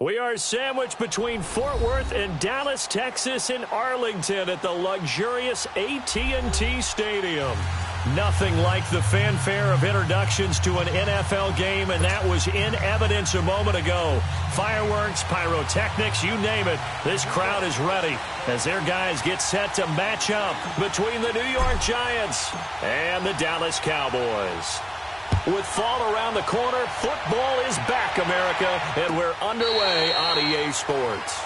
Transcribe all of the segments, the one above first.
We are sandwiched between Fort Worth and Dallas, Texas, in Arlington at the luxurious AT&T Stadium. Nothing like the fanfare of introductions to an NFL game, and that was in evidence a moment ago. Fireworks, pyrotechnics, you name it. This crowd is ready as their guys get set to match up between the New York Giants and the Dallas Cowboys. With fall around the corner, football is back, America, and we're underway on EA Sports.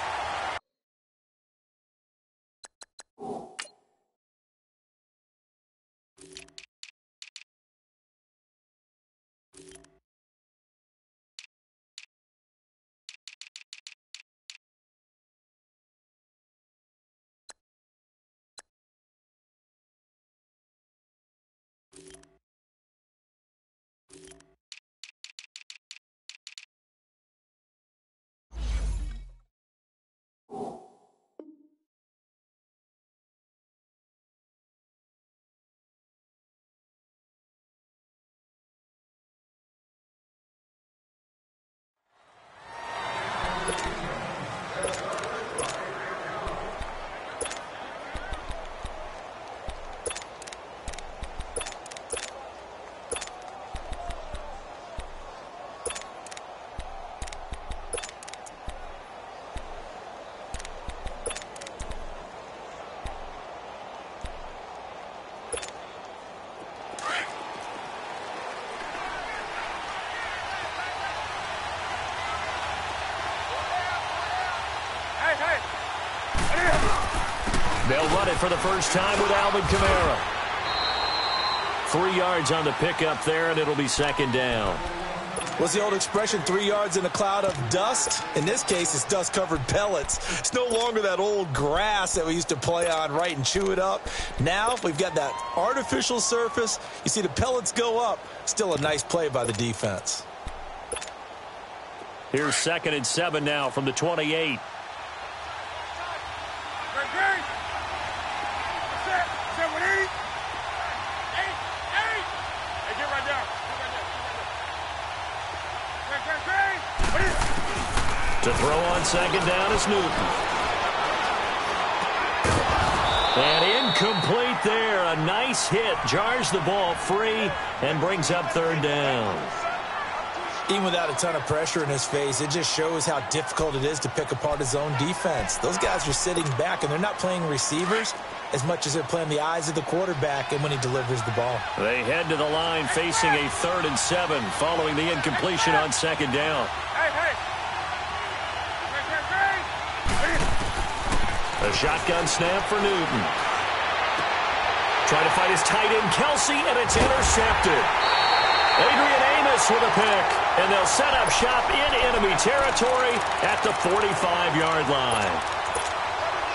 They'll run it for the first time with Alvin Kamara. 3 yards on the pickup there, and it'll be second down. What's the old expression, 3 yards in a cloud of dust? In this case, it's dust-covered pellets. It's no longer that old grass that we used to play on, right, and chew it up. Now we've got that artificial surface. You see the pellets go up. Still a nice play by the defense. Here's 2nd and 7 now from the 28. To throw on second down is Newton. And incomplete there. A nice hit. Jars the ball free and brings up 3rd down. Even without a ton of pressure in his face, it just shows how difficult it is to pick apart his own defense. Those guys are sitting back, and they're not playing receivers as much as they're playing the eyes of the quarterback and when he delivers the ball. They head to the line facing a 3rd and 7 following the incompletion on second down. A shotgun snap for Newton. Trying to fight his tight end, Kelsey, and it's intercepted. Adrian Amos with a pick, and they'll set up shop in enemy territory at the 45-yard line.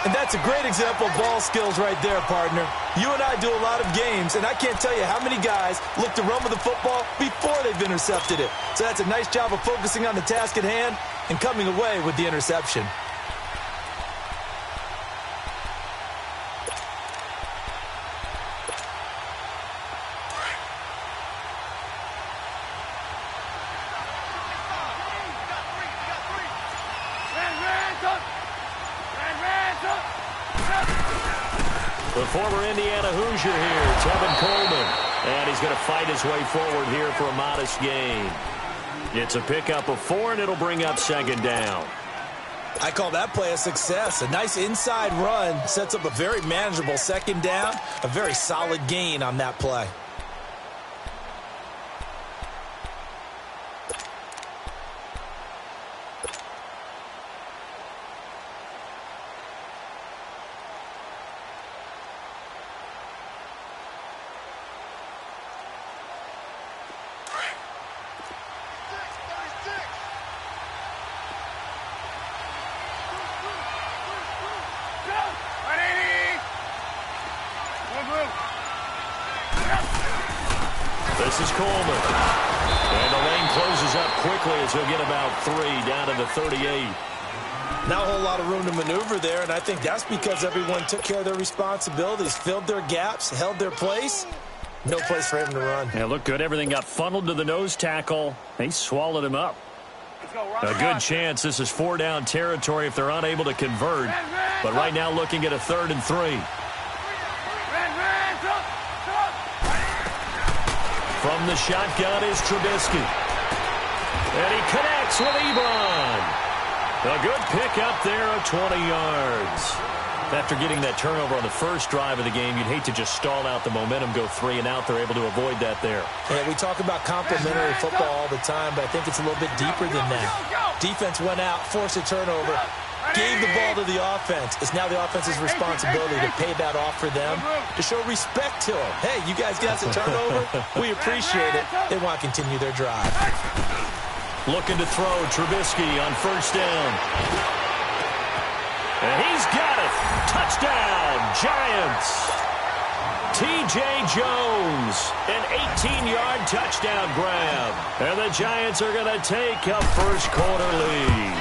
And that's a great example of ball skills right there, partner. You and I do a lot of games, and I can't tell you how many guys look to run with the football before they've intercepted it. So that's a nice job of focusing on the task at hand and coming away with the interception. The former Indiana Hoosier here, Tevin Coleman. And he's going to fight his way forward here for a modest gain. It's a pickup of 4, and it'll bring up second down. I call that play a success. A nice inside run sets up a very manageable second down. A very solid gain on that play. This is Coleman. And the lane closes up quickly as he'll get about 3 down to the 38. Not a whole lot of room to maneuver there, and I think that's because everyone took care of their responsibilities, filled their gaps, held their place. No place for him to run. Yeah, looked good. Everything got funneled to the nose tackle. He swallowed him up. A good chance this is 4-down territory if they're unable to convert. But right now looking at a 3rd and 3. From the shotgun is Trubisky. And he connects with Ebron. A good pick up there of 20 yards. After getting that turnover on the first drive of the game, you'd hate to just stall out the momentum, go 3 and out. They're able to avoid that there. Yeah, we talk about complementary football all the time, but I think it's a little bit deeper than that. Defense went out, forced a turnover, gave the ball to the offense. It's now the offense's responsibility to pay that off for them, to show respect to them. Hey, you guys got some turnover? We appreciate it. They want to continue their drive. Looking to throw, Trubisky on 1st down. And he's got it. Touchdown, Giants. T.J. Jones, an 18-yard touchdown grab. And the Giants are going to take a first-quarter lead.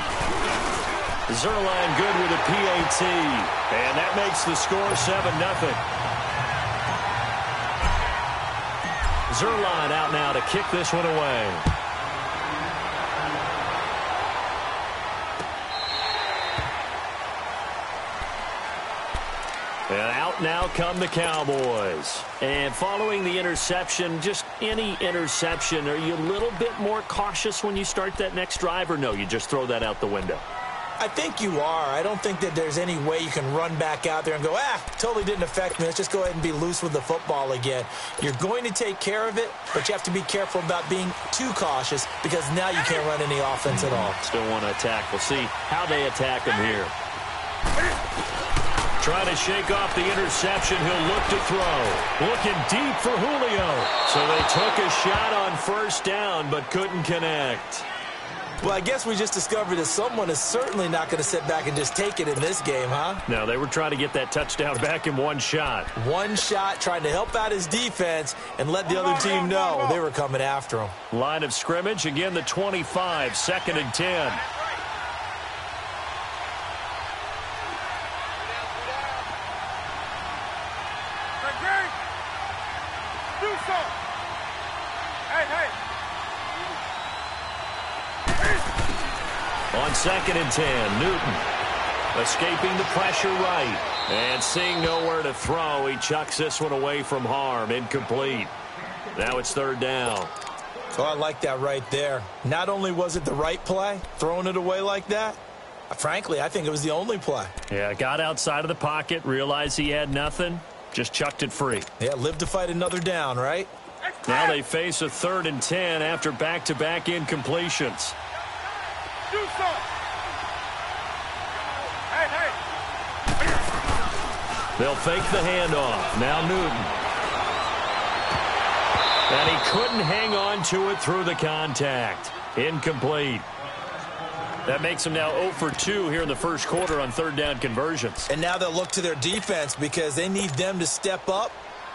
Zerline good with a PAT. And that makes the score 7-0. Zerline out now to kick this one away. And out now come the Cowboys. And following the interception, just any interception, are you a little bit more cautious when you start that next drive, or no, you just throw that out the window? I think you are. I don't think that there's any way you can run back out there and go, totally didn't affect me. Let's just go ahead and be loose with the football again. You're going to take care of it, but you have to be careful about being too cautious because now you can't run any offense at all. Still want to attack. We'll see how they attack him here. Trying to shake off the interception. He'll look to throw. Looking deep for Julio. So they took a shot on 1st down, but couldn't connect. Well, I guess we just discovered that someone is certainly not going to sit back and just take it in this game, huh? No, they were trying to get that touchdown back in one shot. One shot, trying to help out his defense and let the other team know they were coming after him. Line of scrimmage, again the 25, 2nd and 10. On 2nd and 10, Newton escaping the pressure right. And seeing nowhere to throw, he chucks this one away from harm. Incomplete. Now it's 3rd down. Oh, I like that right there. Not only was it the right play, throwing it away like that, frankly, I think it was the only play. Yeah, got outside of the pocket, realized he had nothing, just chucked it free. Yeah, live to fight another down, right? Now they face a 3rd and 10 after back-to-back incompletions. They'll fake the handoff. Now Newton. And he couldn't hang on to it through the contact. Incomplete. That makes them now 0 for 2 here in the first quarter on 3rd down conversions. And now they'll look to their defense because they need them to step up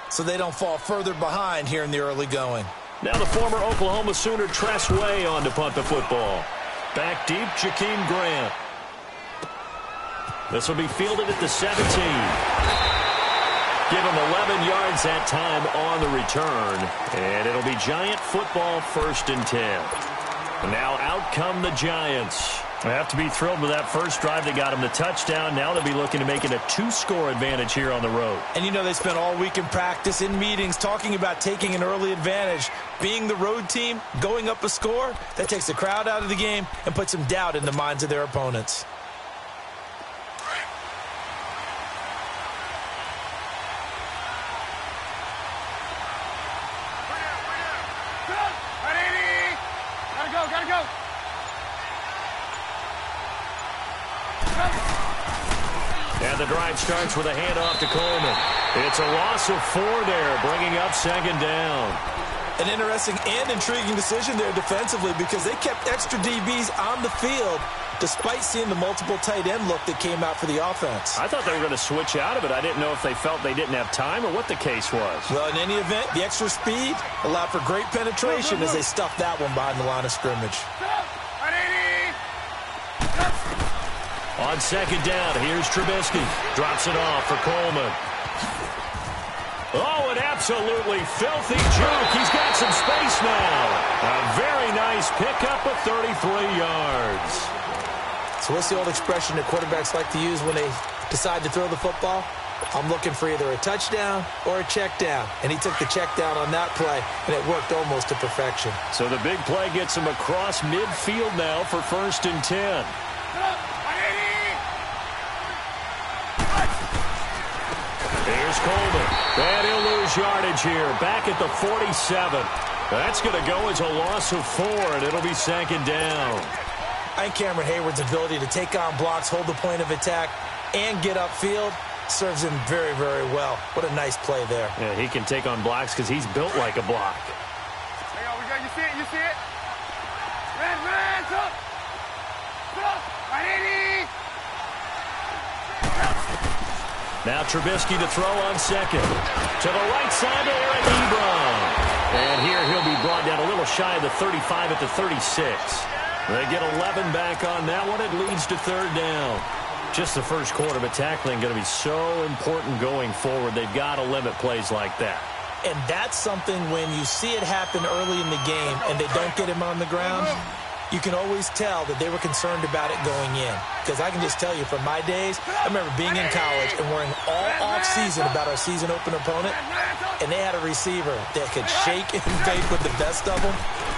so they don't fall further behind here in the early going. Now the former Oklahoma Sooner Tress Way on to punt the football. Back deep, Jakeem Grant. This will be fielded at the 17. Give him 11 yards that time on the return. And it'll be Giant football 1st and 10. Now out come the Giants. They have to be thrilled with that first drive. They got him the touchdown. Now they'll be looking to make it a 2-score advantage here on the road. And you know they spent all week in practice, in meetings, talking about taking an early advantage. Being the road team, going up a score, that takes the crowd out of the game and puts some doubt in the minds of their opponents. Gotta go. And the drive starts with a handoff to Coleman. It's a loss of 4 there, bringing up 2nd down. An interesting and intriguing decision there defensively because they kept extra DBs on the field despite seeing the multiple tight end look that came out for the offense. I thought they were going to switch out of it. I didn't know if they felt they didn't have time or what the case was. Well, in any event, the extra speed allowed for great penetration as they stuffed that one behind the line of scrimmage. On 2nd down, here's Trubisky. Drops it off for Coleman. Oh, an absolutely filthy juke. He's got some space now. A very nice pickup of 33 yards. So what's the old expression that quarterbacks like to use when they decide to throw the football? I'm looking for either a touchdown or a check down. And he took the check down on that play, and it worked almost to perfection. So the big play gets him across midfield now for 1st and 10. Here's Coleman. And he'll lose yardage here. Back at the 47. That's going to go as a loss of 4, and it'll be 2nd down. I think Cameron Hayward's ability to take on blocks, hold the point of attack, and get upfield serves him very, very well. What a nice play there. Yeah, he can take on blocks because he's built like a block. Hang on, you see it, you see it? Red, up! Now Trubisky to throw on 2nd. To the right side to Eric Ebron. And here he'll be brought down a little shy of the 35 at the 36. They get 11 back on that one. It leads to 3rd down. Just the first quarter, but tackling going to be so important going forward. They've got to limit plays like that. And that's something when you see it happen early in the game and they don't get him on the ground, you can always tell that they were concerned about it going in. Because I can just tell you from my days, I remember being in college and worrying all off-season about our season opener opponent, and they had a receiver that could shake and bake with the best of them.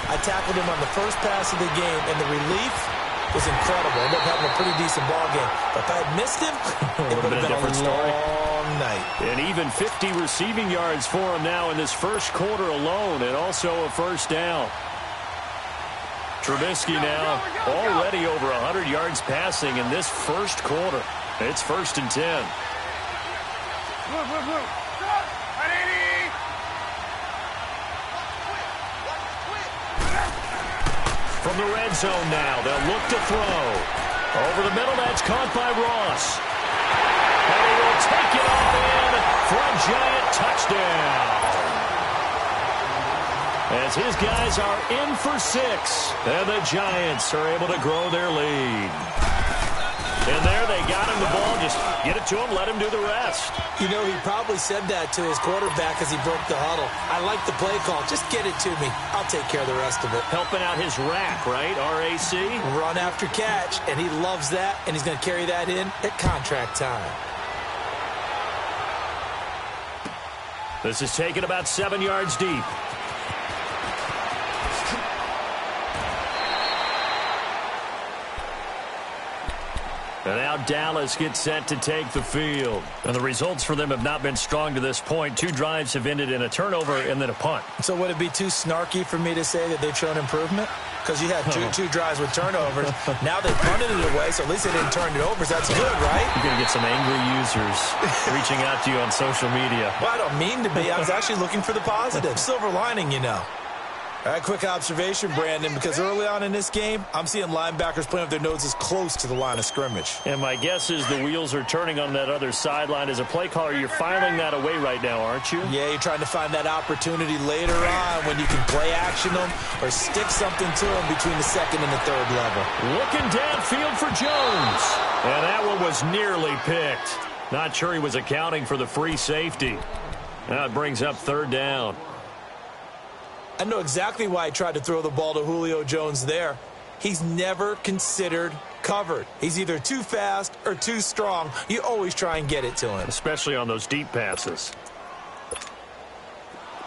I tackled him on the first pass of the game, and the relief was incredible. Ended up having a pretty decent ball game. But if I had missed him, it would have been a different story. Long night. And even 50 receiving yards for him now in this first quarter alone, and also a 1st down. Trubisky now already over 100 yards passing in this first quarter. It's 1st and 10. From the red zone now, they'll look to throw. Over the middle, that's caught by Ross. And he will take it all in for a giant touchdown. As his guys are in for 6, and the Giants are able to grow their lead. And there they got him the ball. Just get it to him, let him do the rest. You know, he probably said that to his quarterback as he broke the huddle. I like the play call. Just get it to me. I'll take care of the rest of it. Helping out his rack, right? RAC? Run after catch, and he loves that, and he's going to carry that in at contract time. This is taken about 7 yards deep. And now Dallas gets set to take the field. And the results for them have not been strong to this point. 2 drives have ended in a turnover and then a punt. So would it be too snarky for me to say that they've shown improvement? Because you had two drives with turnovers. Now they punted it away, so at least they didn't turn it over. So that's good, right? You're going to get some angry users reaching out to you on social media. Well, I don't mean to be. I was actually looking for the positive. Silver lining, you know. All right, quick observation, Brandon, because early on in this game, I'm seeing linebackers playing with their noses close to the line of scrimmage. And my guess is the wheels are turning on that other sideline. As a play caller, you're filing that away right now, aren't you? Yeah, you're trying to find that opportunity later on when you can play action them or stick something to them between the 2nd and the 3rd level. Looking downfield for Jones. And that one was nearly picked. Not sure he was accounting for the free safety. Now it brings up 3rd down. I know exactly why I tried to throw the ball to Julio Jones there. He's never considered covered. He's either too fast or too strong. You always try and get it to him. Especially on those deep passes.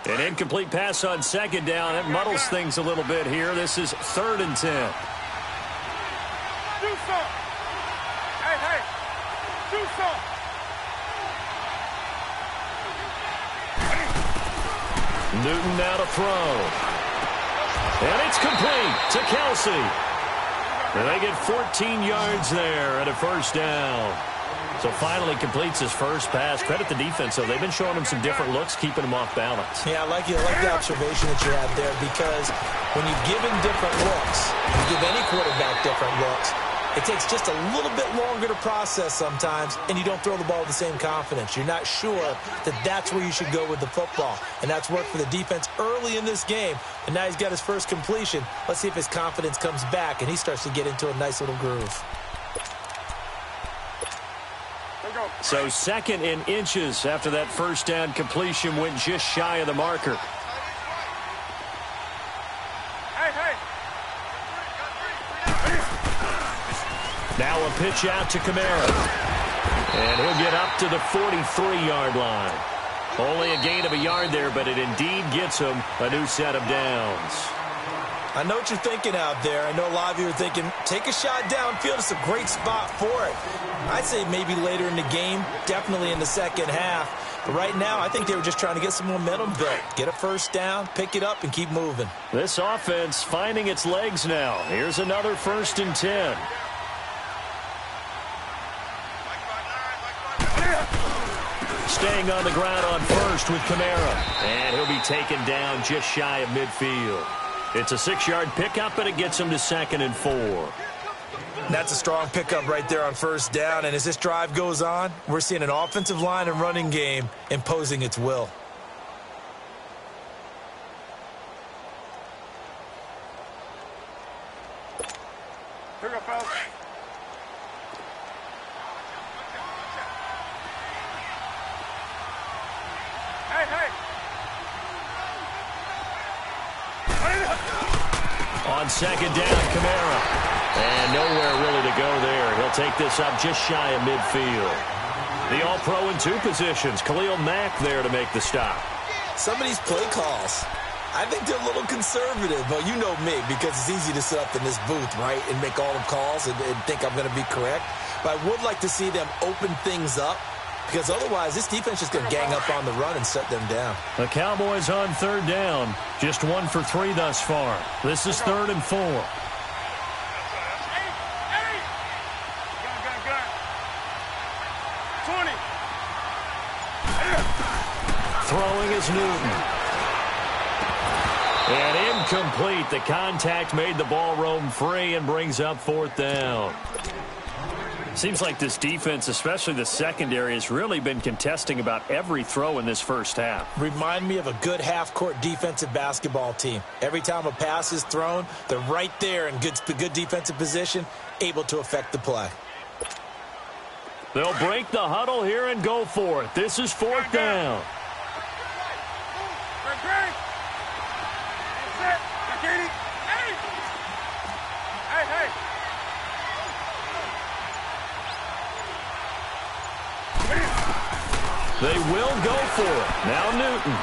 An incomplete pass on 2nd down. It muddles things a little bit here. This is 3rd and 10. Do some. Hey, do some. Newton now to throw. And it's complete to Kelsey. And they get 14 yards there at a 1st down. So finally completes his first pass. Credit the defense, though. They've been showing him some different looks, keeping him off balance. Yeah, I like the observation that you had there, because when you give him different looks, you give any quarterback different looks, it takes just a little bit longer to process sometimes, and you don't throw the ball with the same confidence. You're not sure that that's where you should go with the football, and that's worked for the defense early in this game, and now he's got his first completion. Let's see if his confidence comes back, and he starts to get into a nice little groove. So 2nd and inches after that first down completion went just shy of the marker. Now a pitch out to Kamara. And he'll get up to the 43-yard line. Only a gain of a yard there, but it indeed gets him a new set of downs. I know what you're thinking out there. I know a lot of you are thinking, take a shot downfield. It's a great spot for it. I'd say maybe later in the game, definitely in the second half. But right now, I think they were just trying to get some momentum built. Get a first down, pick it up, and keep moving. This offense finding its legs now. Here's another 1st and 10. Staying on the ground on first with Kamara. And he'll be taken down just shy of midfield. It's a 6-yard pickup, and it gets him to 2nd and 4. That's a strong pickup right there on first down. And as this drive goes on, we're seeing an offensive line and running game imposing its will. Pick up, fellas. On 2nd down, Kamara. And nowhere really to go there. He'll take this up just shy of midfield. The All-Pro in 2 positions. Khalil Mack there to make the stop. Some of these play calls, I think they're a little conservative. But you know me, because it's easy to sit up in this booth, right, and make all the calls and think I'm going to be correct. But I would like to see them open things up, because otherwise this defense is going to gang up on the run and shut them down. The Cowboys on 3rd down. Just 1 for 3 thus far. This is 3rd and 4. Throwing is Newton. And incomplete. The contact made the ball roam free and brings up 4th down. Seems like this defense, especially the secondary, has really been contesting about every throw in this first half. Remind me of a good half-court defensive basketball team. Every time a pass is thrown, they're right there in good defensive position, able to affect the play. They'll break the huddle here and go for it. This is 4th down. They will go for it. Now Newton.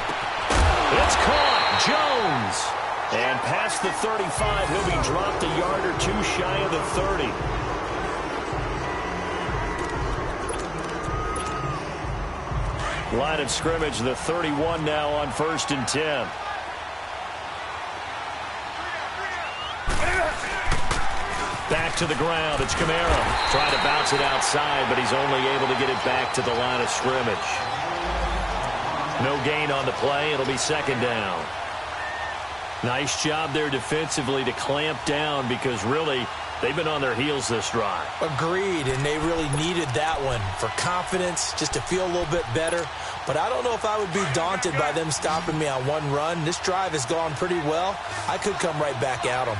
It's caught. Jones. And past the 35, he'll be dropped a yard or 2 shy of the 30. Line of scrimmage, the 31 now on 1st and 10. Back to the ground. It's Kamara. Trying to bounce it outside, but he's only able to get it back to the line of scrimmage. No gain on the play. It'll be 2nd down. Nice job there defensively to clamp down, because really they've been on their heels this drive. Agreed, and they really needed that one for confidence, just to feel a little bit better. But I don't know if I would be daunted by them stopping me on one run. This drive has gone pretty well. I could come right back at them.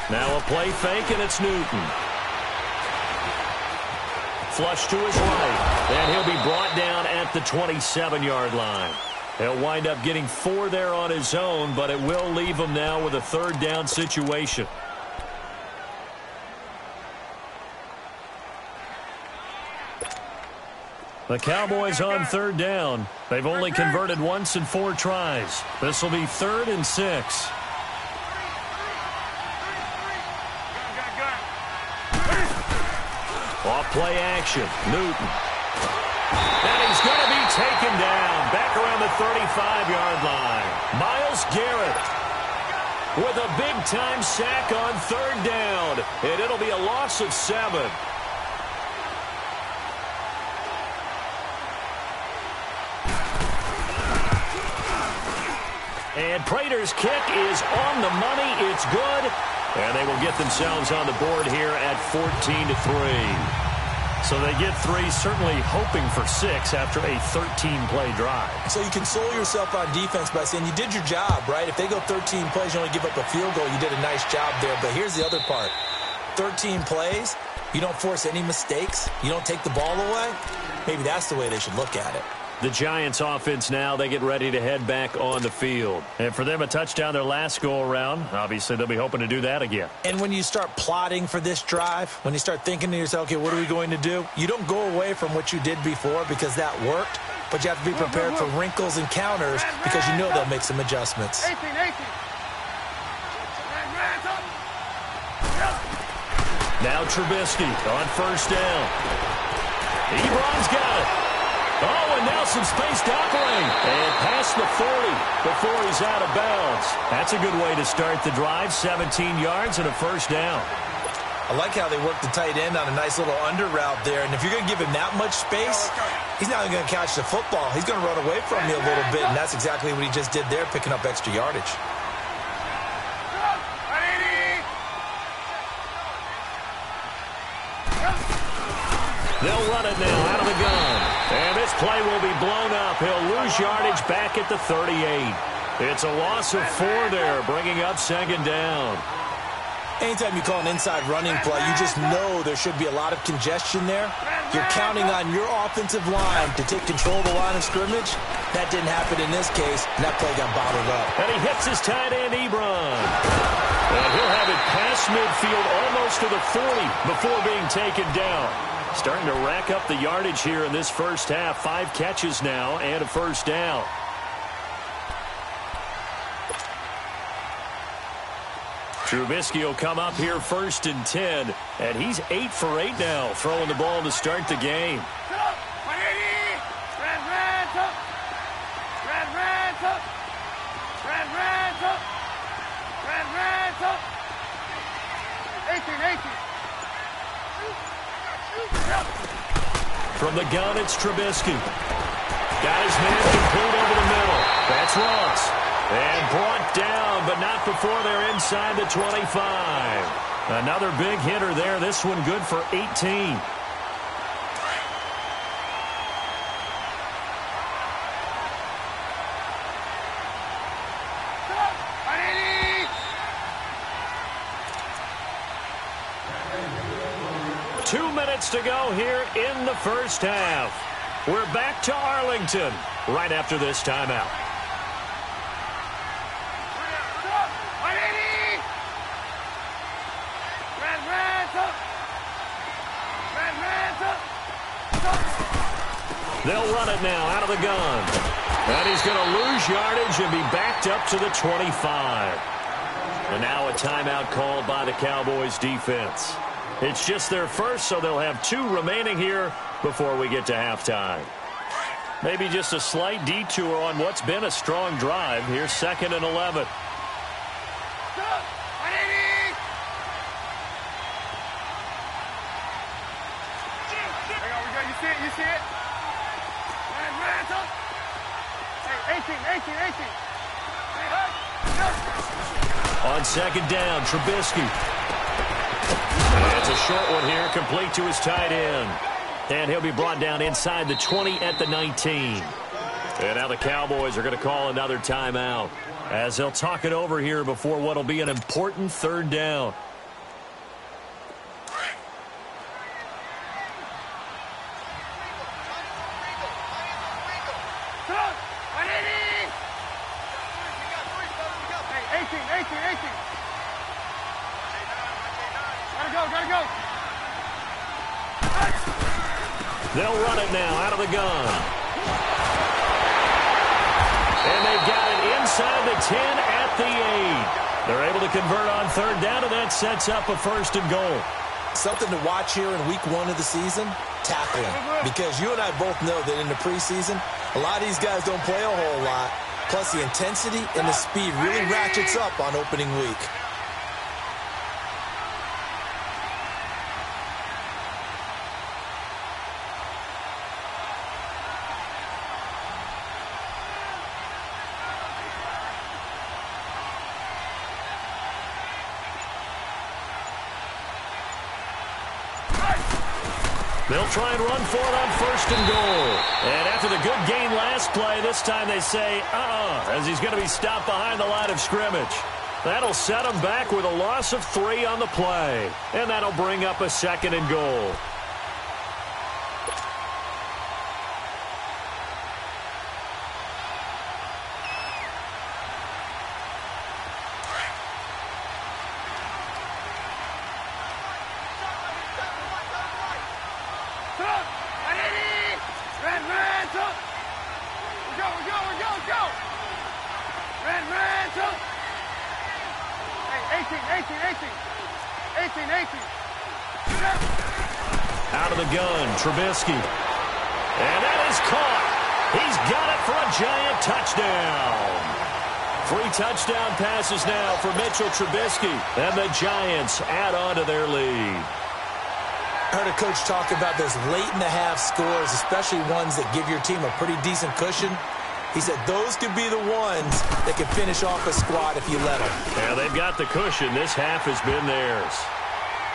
Now a play fake, and it's Newton. Flush to his right, and he'll be brought down at the 27-yard line. He'll wind up getting 4 there on his own, but it will leave him now with a 3rd down situation. The Cowboys on 3rd down. They've only converted once in 4 tries. This will be 3rd and 6. Off play action. Newton. And he's going to be taken down back around the 35-yard line. Myles Garrett with a big-time sack on 3rd down. And it'll be a loss of 7. And Prater's kick is on the money. It's good. And they will get themselves on the board here at 14-3. So they get 3, certainly hoping for 6 after a 13-play drive. So you console yourself on defense by saying you did your job, right? If they go 13 plays, you only give up a field goal, you did a nice job there. But here's the other part. 13 plays, you don't force any mistakes, you don't take the ball away. Maybe that's the way they should look at it. The Giants offense now, they get ready to head back on the field. And for them, a touchdown their last go-around. Obviously, they'll be hoping to do that again. And when you start plotting for this drive, when you start thinking to yourself, okay, what are we going to do? You don't go away from what you did before because that worked, but you have to be prepared for wrinkles and counters because you know they'll make some adjustments. 18. Now Trubisky on first down. Ebron's got it. Oh, and now some space to operate. And past the 40 before he's out of bounds. That's a good way to start the drive. 17 yards and a first down. I like how they work the tight end on a nice little under route there. And if you're going to give him that much space, he's not going to catch the football. He's going to run away from you a little bit, and that's exactly what he just did there, picking up extra yardage. They'll run it now out of the gun. And this play will be blown up. He'll lose yardage back at the 38. It's a loss of 4 there, bringing up second down. Anytime you call an inside running play, you just know there should be a lot of congestion there. You're counting on your offensive line to take control of the line of scrimmage. That didn't happen in this case, and that play got bottled up. And he hits his tight end, Ebron. And he'll have it past midfield almost to the 40 before being taken down. Starting to rack up the yardage here in this first half. 5 catches now and a first down. Trubisky will come up here first and 10. And he's 8 for 8 now, throwing the ball to start the game. From the gun, it's Trubisky. Got his man complete over the middle. That's Ross. And brought down, but not before they're inside the 25. Another big hitter there. This one good for 18. To go here in the first half. We're back to Arlington right after this timeout. They'll run it now out of the gun. And he's going to lose yardage and be backed up to the 25. And now a timeout called by the Cowboys defense. It's just their first, so they'll have 2 remaining here before we get to halftime. Maybe just a slight detour on what's been a strong drive. Here's 2nd and 11. You see it? 18. On second down, Trubisky. It's a short one here, complete to his tight end. And he'll be brought down inside the 20 at the 19. And now the Cowboys are going to call another timeout as they'll talk it over here before what will be an important 3rd down. They'll run it now out of the gun. And they've got it inside the 10 at the 8. They're able to convert on 3rd down, and that sets up a 1st and goal. Something to watch here in week 1 of the season, tackling. Because you and I both know that in the preseason, a lot of these guys don't play a whole lot. Plus the intensity and the speed really ratchets up on opening week. They'll try and run for it on first and goal. And after the good gain last play, this time they say, as he's going to be stopped behind the line of scrimmage. That'll set him back with a loss of 3 on the play. And that'll bring up a second and goal. Out of the gun, Trubisky. And that is caught. He's got it for a giant touchdown. 3 touchdown passes now for Mitchell Trubisky. And the Giants add on to their lead. I heard a coach talk about those late-in-the-half scores, especially ones that give your team a pretty decent cushion. He said those could be the ones that could finish off a squad if you let them. Yeah, they've got the cushion. This half has been theirs.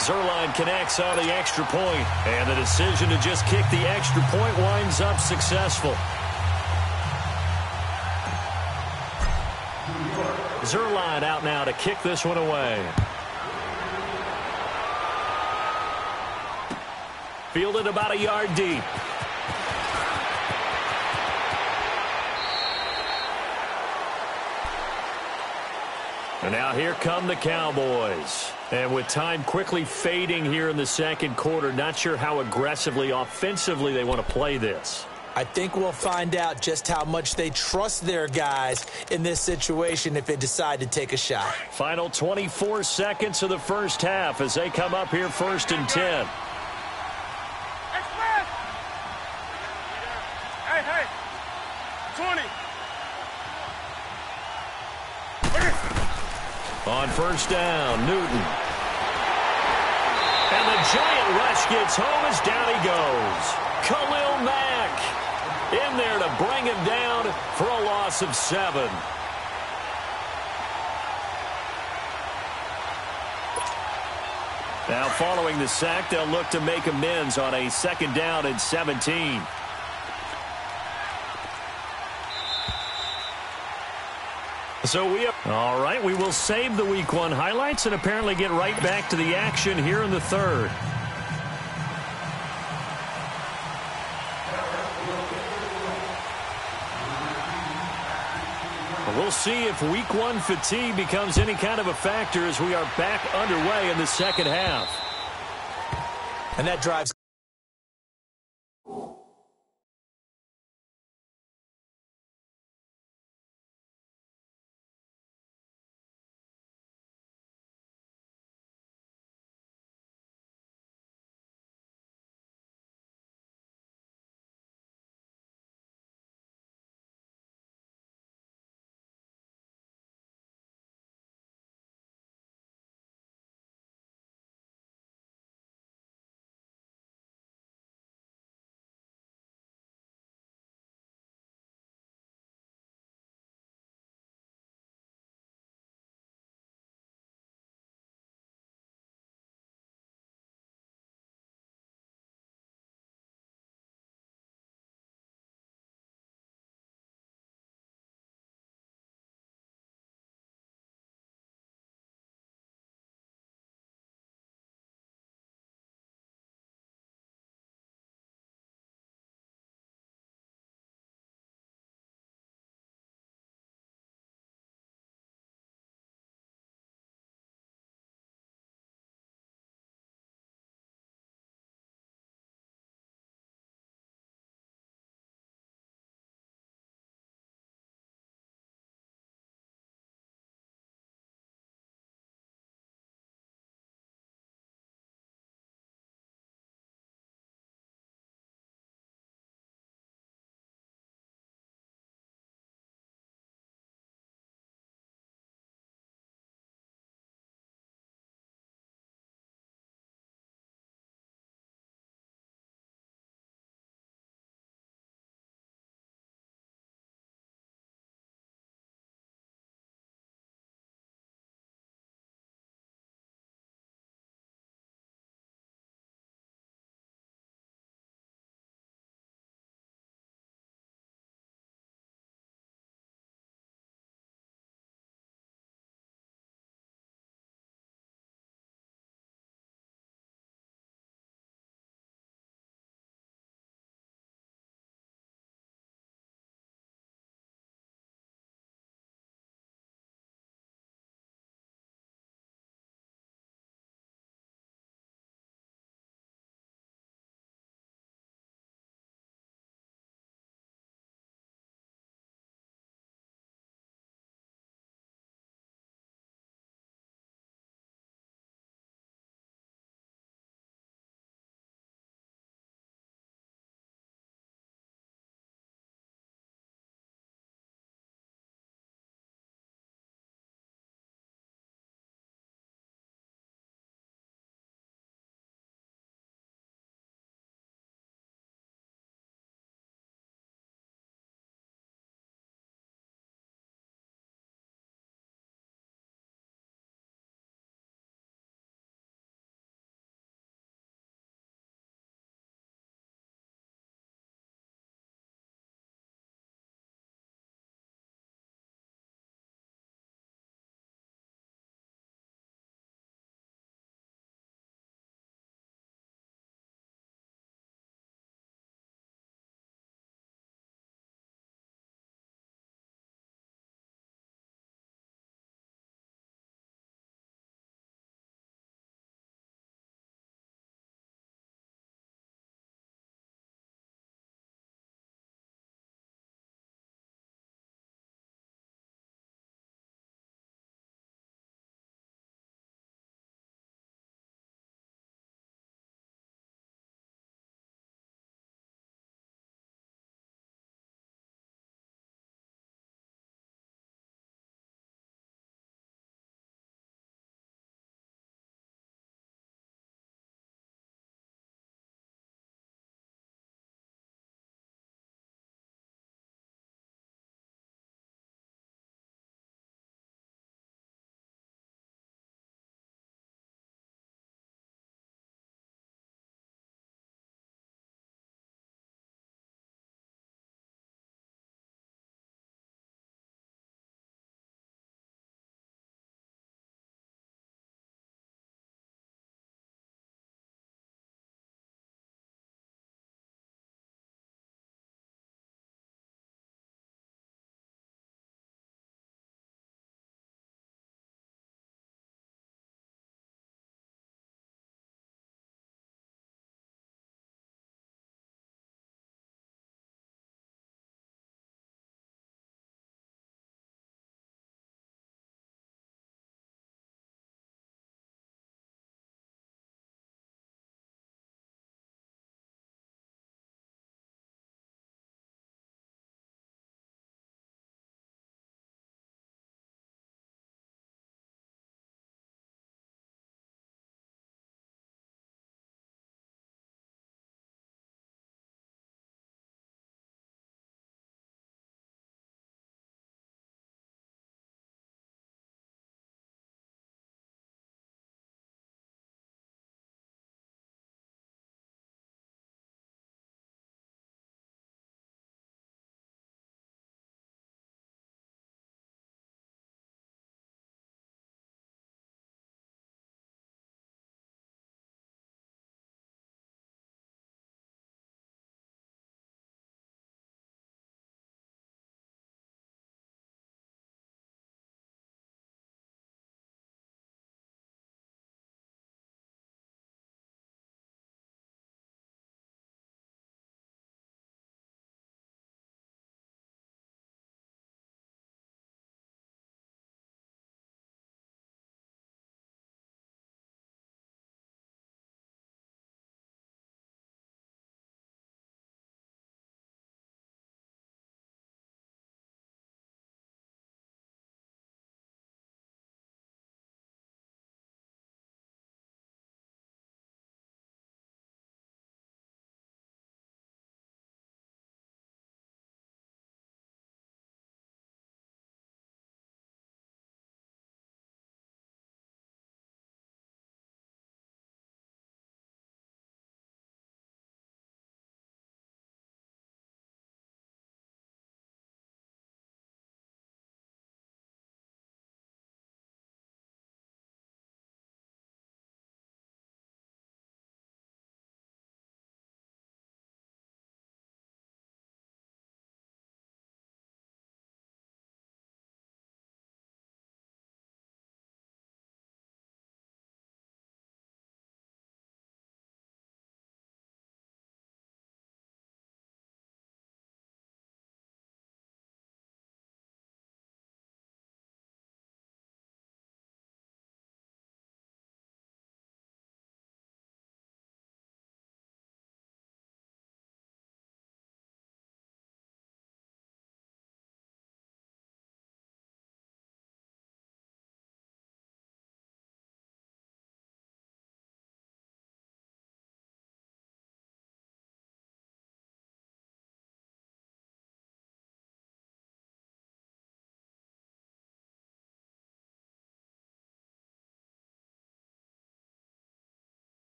Zerline connects on the extra point, and the decision to just kick the extra point winds up successful. Zerline out now to kick this one away. Fielded about a yard deep. And now here come the Cowboys. And with time quickly fading here in the second quarter, not sure how aggressively, offensively they want to play this. I think we'll find out just how much they trust their guys in this situation if they decide to take a shot. Final 24 seconds of the first half as they come up here first and 10. Hey, 20. On first down, Newton. And the giant rush gets home as down he goes. Khalil Mack in there to bring him down for a loss of 7. Now following the sack, they'll look to make amends on a second down and 17. So all right, we will save the Week 1 highlights and apparently get right back to the action here in the third. We'll see if Week 1 fatigue becomes any kind of a factor as we are back underway in the second half. And that drives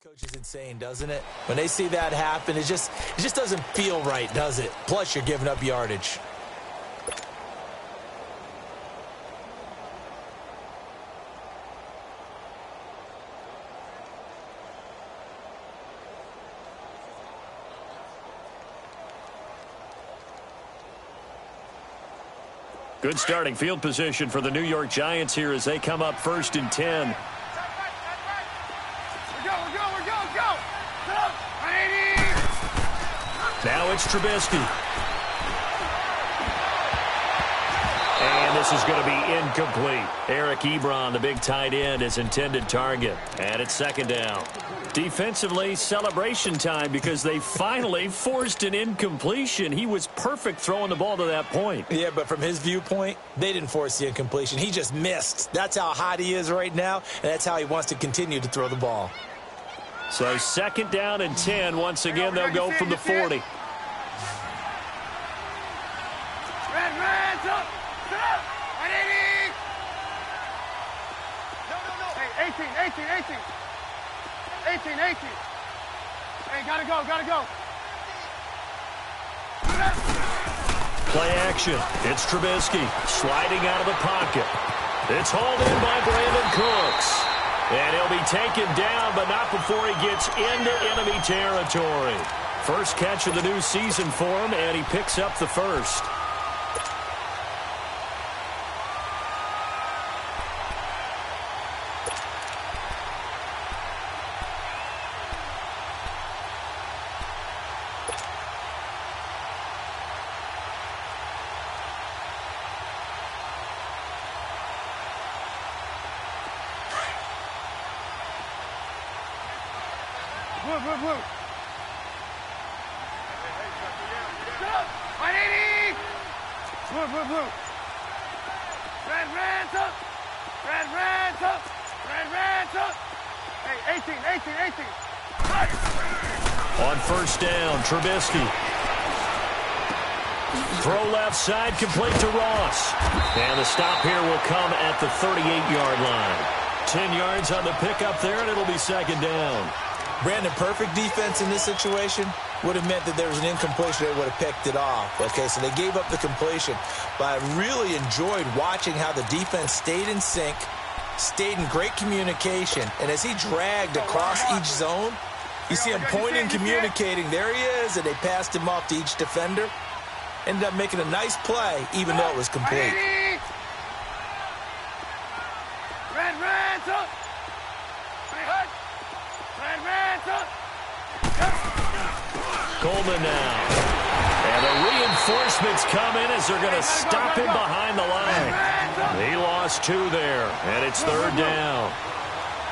Coach is insane, doesn't it? When they see that happen, it just doesn't feel right, does it? Plus, you're giving up yardage. Good starting field position for the New York Giants here as they come up 1st and 10. We're go. Now it's Trubisky. And this is going to be incomplete. Eric Ebron, the big tight end, is intended target. And it's 2nd down. Defensively, celebration time because they finally forced an incompletion. He was perfect throwing the ball to that point. Yeah, but from his viewpoint, they didn't force the incompletion. He just missed. That's how hot he is right now, and that's how he wants to continue to throw the ball. So 2nd down and 10. Once again, they'll go from the 40. Red, up. 18. Hey, gotta go. Play action. It's Trubisky sliding out of the pocket. It's hauled in by Brandon Cooks. And he'll be taken down, but not before he gets into enemy territory. First catch of the new season for him, and he picks up the first. Blue. 180. Blue. Red, up. Hey, 18. On 1st down, Trubisky. Throw left side, complete to Ross. And the stop here will come at the 38-yard line. 10 yards on the pickup there, and it'll be 2nd down. Brandon, perfect defense in this situation would have meant that there was an incompletion. They would have picked it off. Okay, so they gave up the completion. But I really enjoyed watching how the defense stayed in sync, stayed in great communication. And as he dragged across each zone, you see him pointing, communicating. There he is, and they passed him off to each defender. Ended up making a nice play, even though it was complete. Red, up. Coleman now. And the reinforcements come in as they're going to stop him behind the line. He lost 2 there, and it's 3rd down.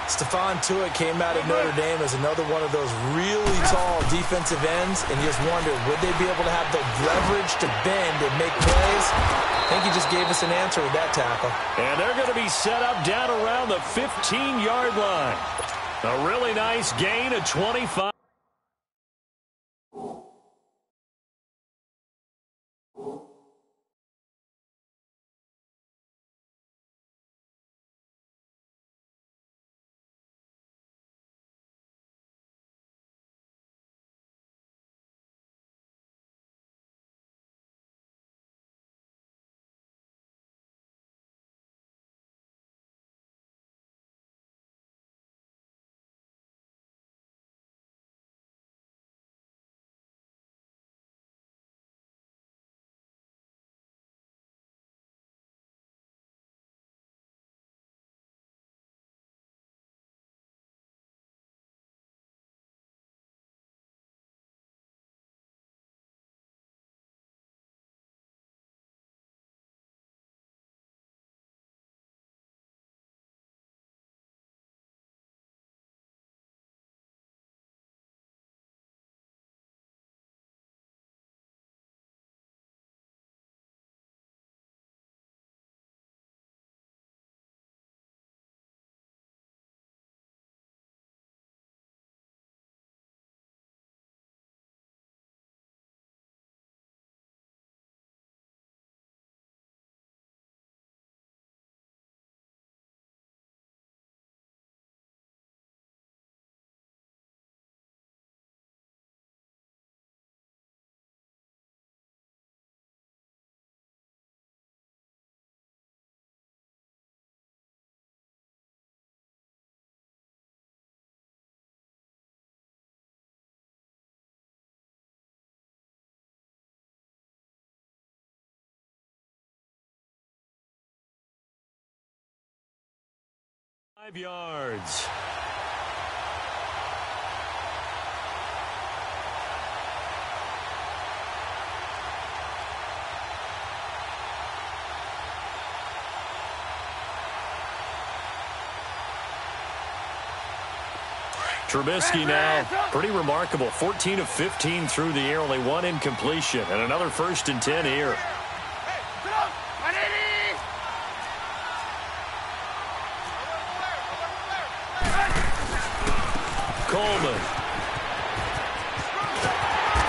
Stephon Tuitt came out of Notre Dame as another one of those really tall defensive ends, and you just wondered, would they be able to have the leverage to bend and make plays? I think he just gave us an answer with that tackle. And they're going to be set up down around the 15-yard line. A really nice gain of 25. 5 yards. Trubisky now, pretty remarkable. 14 of 15 through the air, only one incompletion, and another 1st and 10 here. Coleman.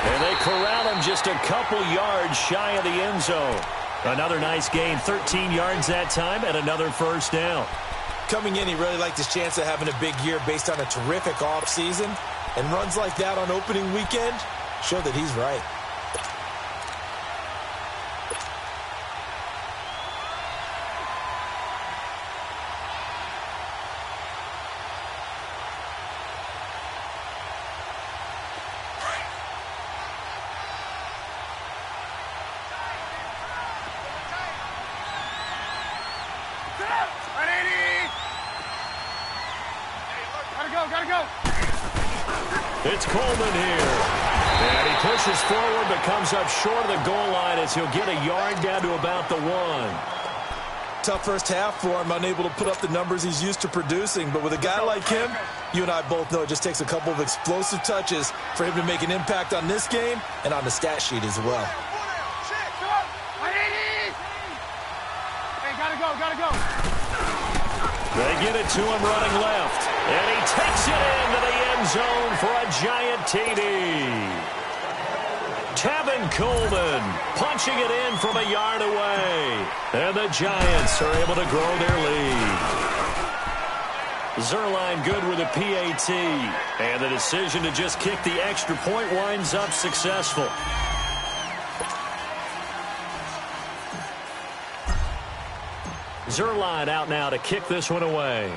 And they corral him just a couple yards shy of the end zone. Another nice gain, 13 yards that time, and another 1st down. Coming in, he really liked his chance of having a big year based on a terrific offseason. And runs like that on opening weekend show that he's right. It's Coleman here. And he pushes forward but comes up short of the goal line as he'll get a yard down to about the 1. Tough first half for him, unable to put up the numbers he's used to producing. But with a guy like him, you and I both know it just takes a couple of explosive touches for him to make an impact on this game and on the stat sheet as well. Hey, gotta go. They get it to him running left. And he takes it into the end zone for a giant TD. Tevin Coleman punching it in from a yard away. And the Giants are able to grow their lead. Zerline good with a PAT. And the decision to just kick the extra point winds up successful. Zerline out now to kick this one away.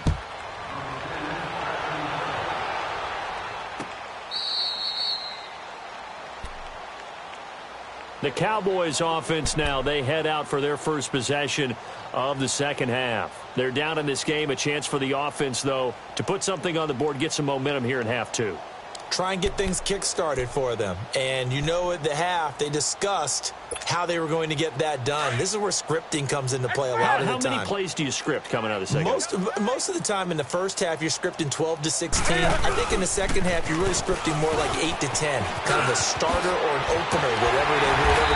The Cowboys offense now, they head out for their first possession of the second half. They're down in this game. A chance for the offense, though, to put something on the board, get some momentum here in half 2. Try and get things kick-started for them. And you know at the half, they discussed how they were going to get that done. This is where scripting comes into play a lot of the time. How many plays do you script coming out of the second half? Most of the time in the first half, you're scripting 12 to 16. I think in the second half, you're really scripting more like 8 to 10. Kind of a starter or an opener, whatever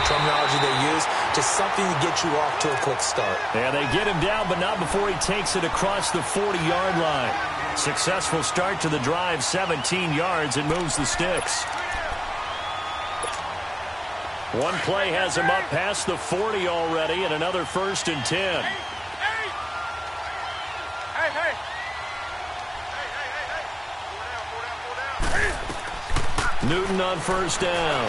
terminology they use, just something to get you off to a quick start. Yeah, they get him down, but not before he takes it across the 40-yard line. Successful start to the drive, 17 yards, and moves the sticks. One play has him up past the 40 already, and another 1st and 10. Newton on 1st down.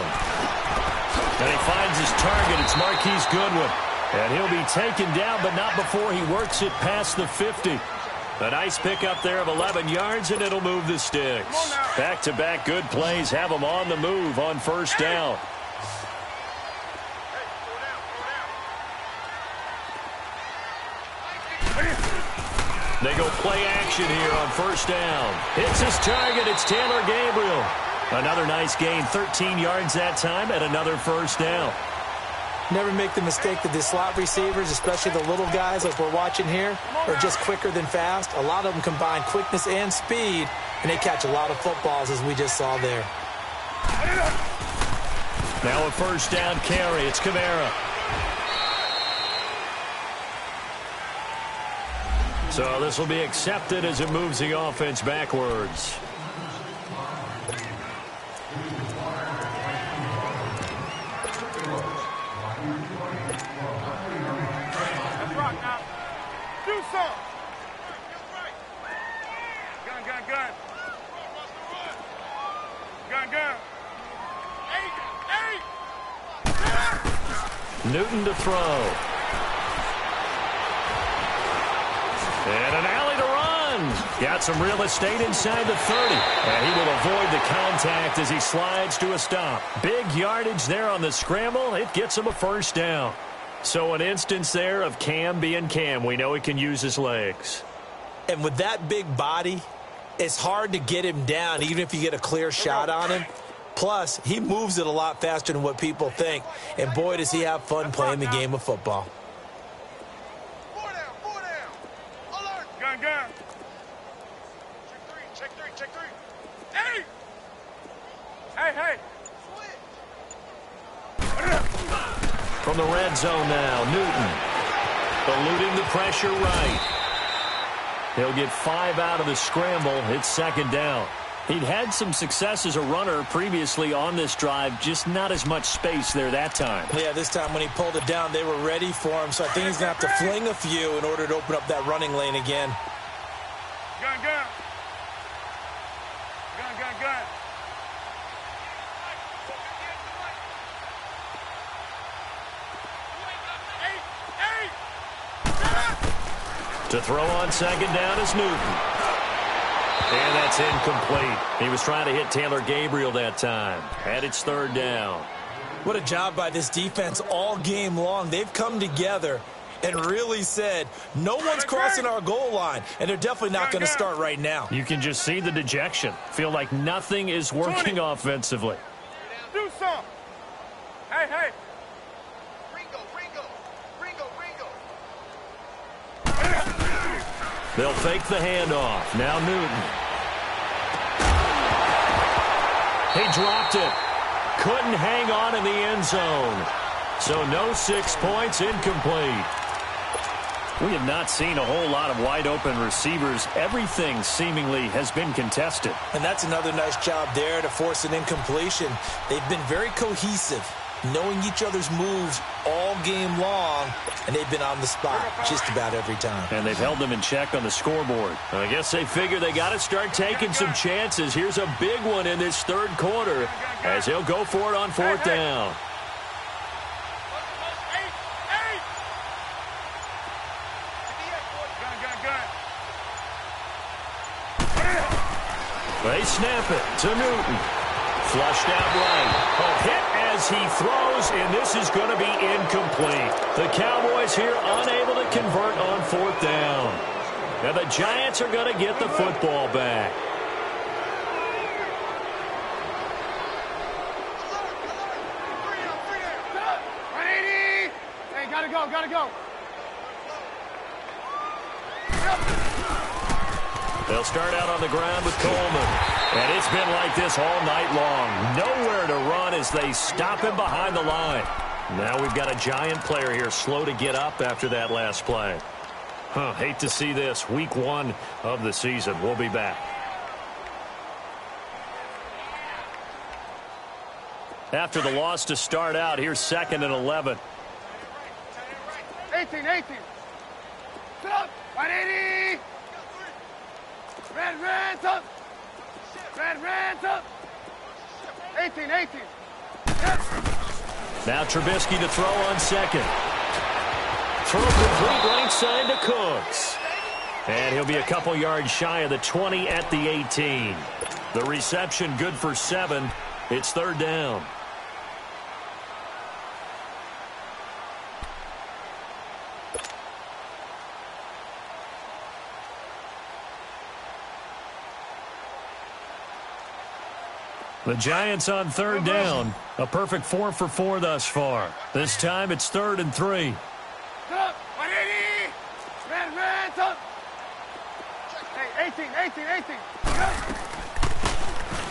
And he finds his target. It's Marquise Goodwin. And he'll be taken down, but not before he works it past the 50. A nice pickup there of 11 yards, and it'll move the sticks. Back-to-back good plays have them on the move on 1st down. They go play action here on 1st down. Hits his target. It's Taylor Gabriel. Another nice gain, 13 yards that time, and another 1st down. Never make the mistake that the slot receivers, especially the little guys like we're watching here, are just quicker than fast. A lot of them combine quickness and speed, and they catch a lot of footballs, as we just saw there. Now a 1st down carry. It's Kamara. So this will be accepted as it moves the offense backwards. Newton to throw. And an alley to run. Got some real estate inside the 30. And he will avoid the contact as he slides to a stop. Big yardage there on the scramble. It gets him a 1st down. So an instance there of Cam being Cam. We know he can use his legs. And with that big body, it's hard to get him down, even if you get a clear shot on him. Plus, he moves it a lot faster than what people think. And boy, does he have fun playing the game of football. Four down. Alert. Gun. Check three. Hey. From the red zone now, Newton. Eluding the pressure right. He'll get 5 out of the scramble. It's second down. He'd had some success as a runner previously on this drive, just not as much space there that time. Yeah, this time when he pulled it down, they were ready for him, so I think he's going to have to fling a few in order to open up that running lane again. Gun. To throw on second down is Newton. And that's incomplete. He was trying to hit Taylor Gabriel that time. And it's third down. What a job by this defense all game long. They've come together and really said, no one's crossing our goal line, and they're definitely not going to start right now. You can just see the dejection. Feel like nothing is working offensively. Do some. Hey. They'll fake the handoff. Now Newton. He dropped it. Couldn't hang on in the end zone. So no 6 points, incomplete. We have not seen a whole lot of wide-open receivers. Everything seemingly has been contested. And that's another nice job there to force an incompletion. They've been very cohesive, knowing each other's moves all game long, and they've been on the spot just about every time. And they've held them in check on the scoreboard. I guess they figure they got to start taking some chances. Here's a big one in this third quarter as he'll go for it on fourth down. They snap it to Newton. Flushed out right. A hit as he throws, and this is going to be incomplete. The Cowboys here unable to convert on fourth down. And the Giants are going to get the football back. Hey, gotta go. They'll start out on the ground with Coleman. And it's been like this all night long. Nowhere to run as they stop him behind the line. Now we've got a Giant player here slow to get up after that last play. Hate to see this. Week 1 of the season. We'll be back. After the loss to start out, here's 2nd and 11. 18. Sit up. 180. Red, up. Red, up. 18. Yep. Now Trubisky to throw on second. Throw complete right side to Cooks. And he'll be a couple yards shy of the 20 at the 18. The reception good for 7. It's third down. The Giants on third down. A perfect 4 for 4 thus far. This time it's 3rd and 3. Up. 180. Red, up. Hey, 18.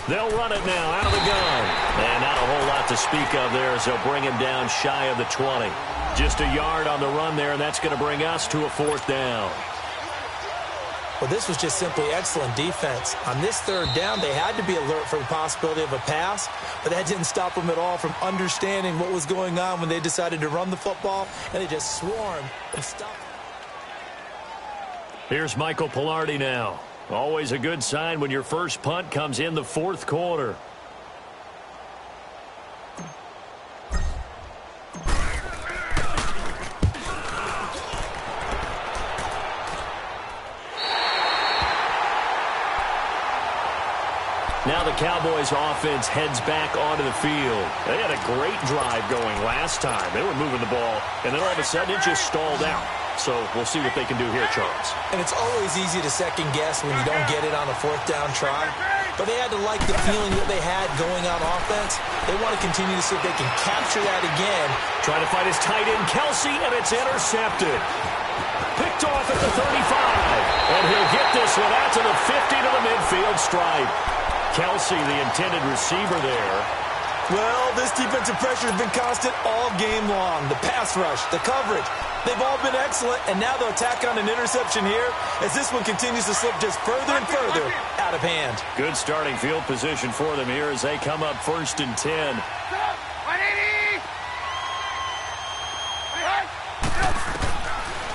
They'll run it now out of the gun. And not a whole lot to speak of there as they'll bring him down shy of the 20. Just a yard on the run there, and that's going to bring us to a 4th down. Well, this was just simply excellent defense. On this third down, they had to be alert for the possibility of a pass, but that didn't stop them at all from understanding what was going on when they decided to run the football, and they just swarmed and stopped. Here's Michael Pilardi now. Always a good sign when your first punt comes in the 4th quarter. Now the Cowboys offense heads back onto the field. They had a great drive going last time. They were moving the ball, and then all of a sudden it just stalled out. So we'll see what they can do here, Charles. And it's always easy to second guess when you don't get it on a fourth down try. But they had to like the feeling that they had going on offense. They want to continue to see if they can capture that again. Trying to find his tight end, Kelsey, and it's intercepted. Picked off at the 35. And he'll get this one out to the 50 to the midfield stripe. Kelsey, the intended receiver there. Well, this defensive pressure has been constant all game long. The pass rush, the coverage, they've all been excellent, and now they'll tack on an interception here as this one continues to slip just further and further out of hand. Good starting field position for them here as they come up 1st and 10.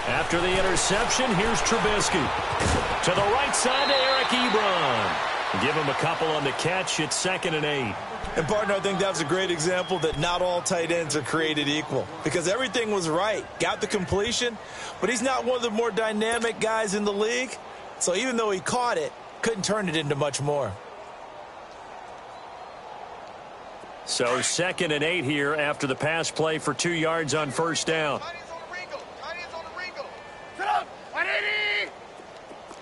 After the interception, here's Trubisky. To the right side to Eric Ebron. Give him a couple on the catch. It's 2nd and 8. And, partner, I think that's a great example that not all tight ends are created equal because everything was right. Got the completion, but he's not one of the more dynamic guys in the league. So even though he caught it, couldn't turn it into much more. So 2nd and 8 here after the pass play for 2 yards on 1st down. Sit up! 180!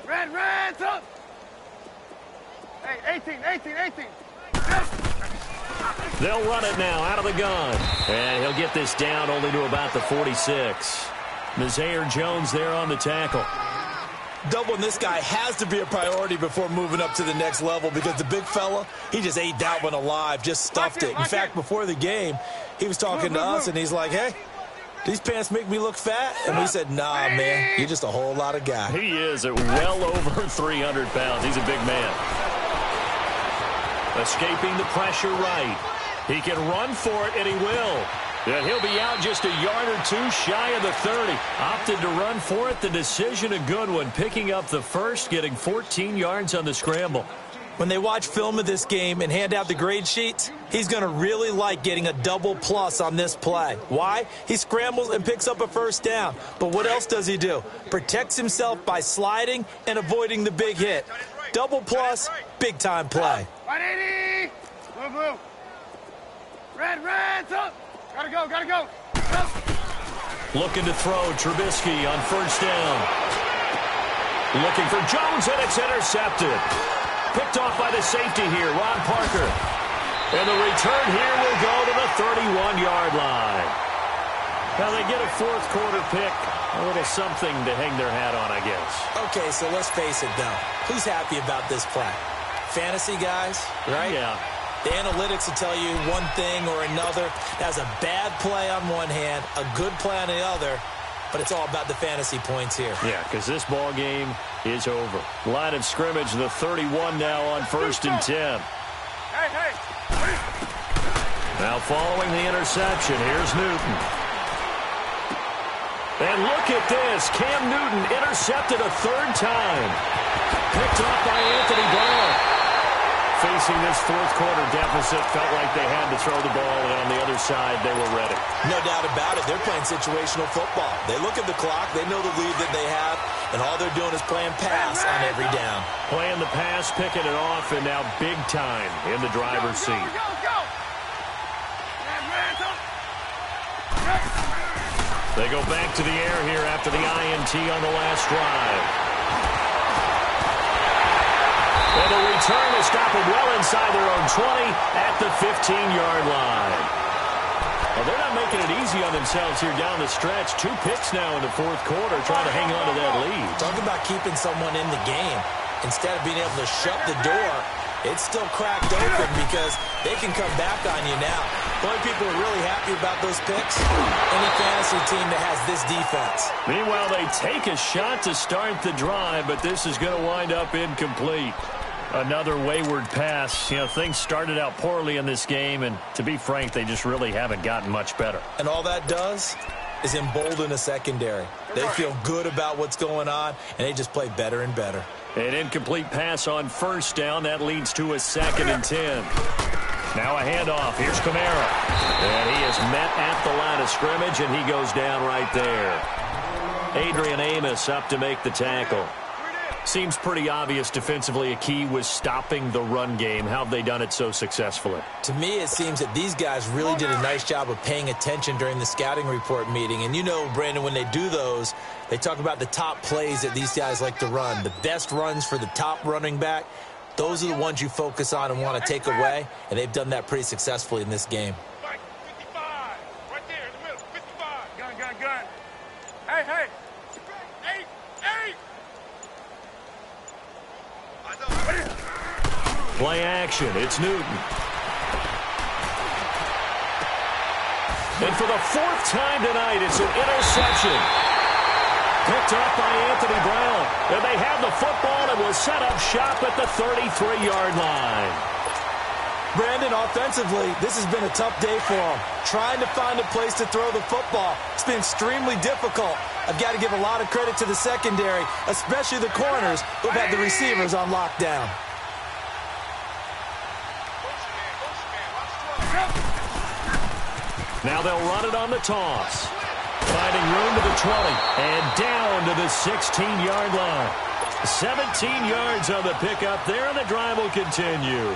Red, sit up! Hey, 18. They'll run it now out of the gun. And he'll get this down only to about the 46. Mazaire Jones there on the tackle. Doubling this guy has to be a priority before moving up to the next level because the big fella, he just ate that one alive, just stuffed it. In fact, before the game, he was talking to us, and he's like, hey, these pants make me look fat? And we said, nah, man, you're just a whole lot of guy. He is at well over 300 pounds. He's a big man. Escaping the pressure right. He can run for it, and he will. And he'll be out just a yard or two shy of the 30. Opted to run for it. The decision a good one. Picking up the first, getting 14 yards on the scramble. When they watch film of this game and hand out the grade sheets, he's going to really like getting a double plus on this play. Why? He scrambles and picks up a 1st down. But what else does he do? Protects himself by sliding and avoiding the big hit. Double plus, big-time play. 180! Blue. Red, up! Gotta go. Looking to throw Trubisky on 1st down. Looking for Jones, and it's intercepted. Picked off by the safety here, Ron Parker. And the return here will go to the 31-yard line. Now they get a 4th quarter pick. A little something to hang their hat on, I guess. Okay, so let's face it, though. Who's happy about this play? Fantasy guys, right? Yeah. The analytics will tell you one thing or another. That's a bad play on one hand, a good play on the other, but it's all about the fantasy points here. Yeah, because this ball game is over. Line of scrimmage, the 31 now on 1st and 10. Hey. Now following the interception, here's Newton. And look at this. Cam Newton intercepted a 3rd time. Picked off by Anthony Brown. Facing this 4th quarter deficit, felt like they had to throw the ball, and on the other side, they were ready. No doubt about it. They're playing situational football. They look at the clock. They know the lead that they have, and all they're doing is playing pass on every down. Playing the pass, picking it off, and now big time in the driver's seat. Go. They go back to the air here after the INT on the last drive. And the return will stop them well inside their own 20 at the 15-yard line. Well, they're not making it easy on themselves here down the stretch. 2 picks now in the 4th quarter trying to hang on to that lead. Talk about keeping someone in the game. Instead of being able to shut the door, it's still cracked open because they can come back on you now. The only people who are really happy about those picks, any fantasy team that has this defense. Meanwhile, they take a shot to start the drive, but this is going to wind up incomplete. Another wayward pass. You know, things started out poorly in this game, and to be frank, they just really haven't gotten much better. And all that does is embolden a secondary. They feel good about what's going on, and they just play better and better. An incomplete pass on 1st down. That leads to a 2nd and 10. Now a handoff. Here's Kamara. And he is met at the line of scrimmage, and he goes down right there. Adrian Amos up to make the tackle. Seems pretty obvious defensively a key was stopping the run game. How have they done it so successfully? To me, it seems that these guys really did a nice job of paying attention during the scouting report meeting. And you know, Brandon, when they do those, they talk about the top plays that these guys like to run. The best runs for the top running back, those are the ones you focus on and want to take away. And they've done that pretty successfully in this game. 55. Right there in the middle. 55. Gun. Hey. 8. Play action. It's Newton. And for the fourth time tonight, it's an interception. Picked up by Anthony Brown. And they have the football and will set up shop at the 33-yard line. Brandon, offensively, this has been a tough day for them. Trying to find a place to throw the football. It's been extremely difficult. I've got to give a lot of credit to the secondary, especially the corners who've had the receivers on lockdown. Now they'll run it on the toss. Finding room to the 20 and down to the 16-yard line. 17 yards on the pickup there, and the drive will continue.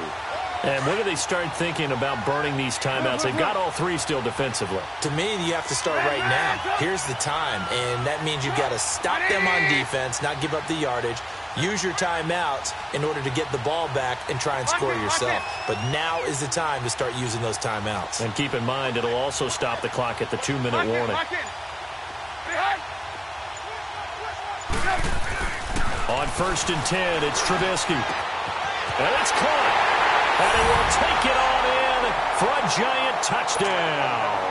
And when do they start thinking about burning these timeouts? They've got all three still defensively. To me, you have to start right now. Here's the time, and that means you've got to stop them on defense, not give up the yardage. Use your timeouts in order to get the ball back and try and score yourself. But now is the time to start using those timeouts. And keep in mind, it'll also stop the clock at the 2-minute warning. On 1st and 10, it's Trubisky. And it's caught. And he will take it on in for a giant touchdown.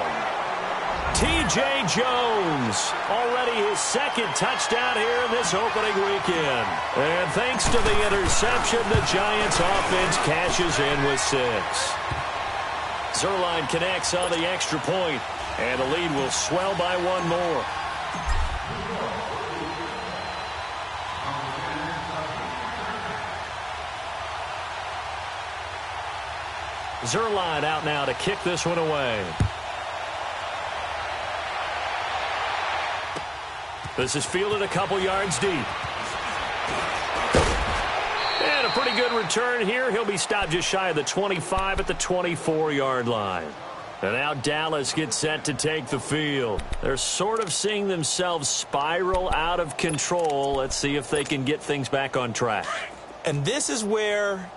T.J. Jones, already his second touchdown here in this opening weekend. And thanks to the interception, the Giants offense cashes in with 6. Zerline connects on the extra point, and the lead will swell by one more. Zerline out now to kick this one away. This is fielded a couple yards deep. And a pretty good return here. He'll be stopped just shy of the 25 at the 24-yard line. And now Dallas gets set to take the field. They're sort of seeing themselves spiral out of control. Let's see if they can get things back on track. And this is where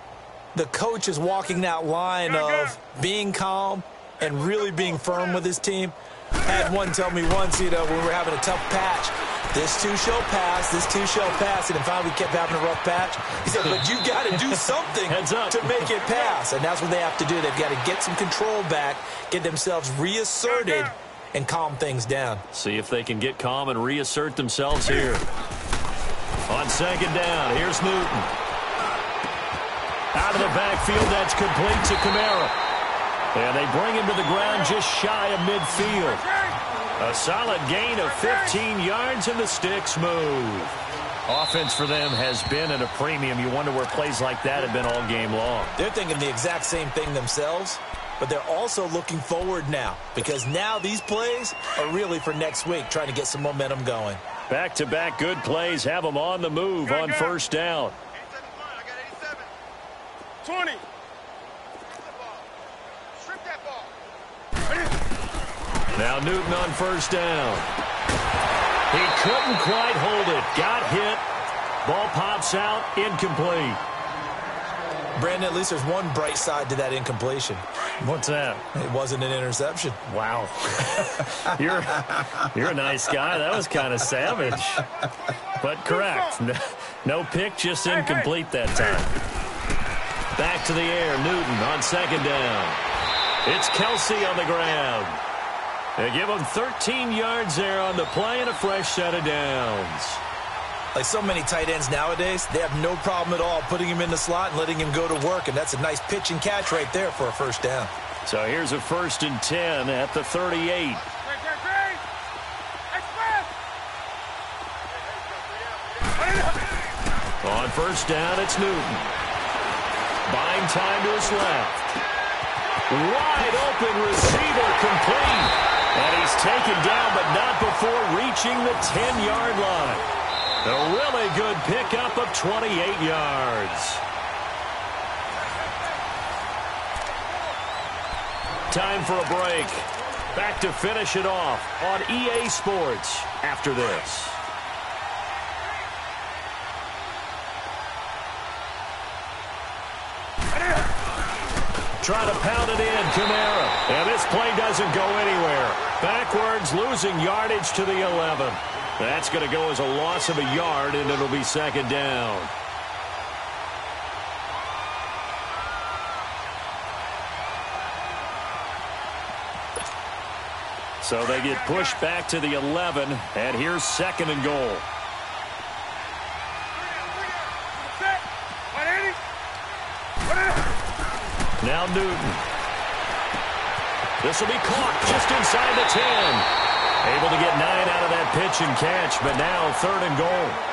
the coach is walking that line of being calm and really being firm with his team. I had one tell me once, when we were having a tough patch, this too shall pass, this too shall pass, and finally we kept having a rough patch. He said, but you got to do something to make it pass, and that's what they have to do. They've got to get some control back, get themselves reasserted, and calm things down. See if they can get calm and reassert themselves here. On 2nd down, here's Newton. Out of the backfield, that's complete to Kamara. And they bring him to the ground just shy of midfield. A solid gain of 15 yards, and the sticks move. Offense for them has been at a premium. You wonder where plays like that have been all game long. They're thinking the exact same thing themselves, but they're also looking forward now, because now these plays are really for next week, trying to get some momentum going. Back-to-back good plays have them on the move on 1st down. 20. Now Newton on 1st down. He couldn't quite hold it. Got hit. Ball pops out. Incomplete. Brandon, at least there's one bright side to that incompletion. What's that? It wasn't an interception. Wow. You're a nice guy. That was kind of savage. But correct. No pick, just incomplete that time. Back to the air. Newton on 2nd down. It's Kelsey on the ground. They give him 13 yards there on the play and a fresh set of downs. Like so many tight ends nowadays, they have no problem at all putting him in the slot and letting him go to work, and that's a nice pitch and catch right there for a 1st down. So here's a 1st and 10 at the 38. On 1st down, it's Newton. Buying time to his left. Wide open receiver complete. And he's taken down, but not before reaching the 10-yard line. A really good pickup of 28 yards. Time for a break. Back to finish it off on EA Sports after this. Trying to pound it in, Kamara. And this play doesn't go anywhere. Backwards, losing yardage to the 11. That's going to go as a loss of a yard, and it'll be second down. So they get pushed back to the 11, and here's second and goal. Now Newton. This will be caught just inside the 10. Able to get 9 out of that pitch and catch, but now third and goal.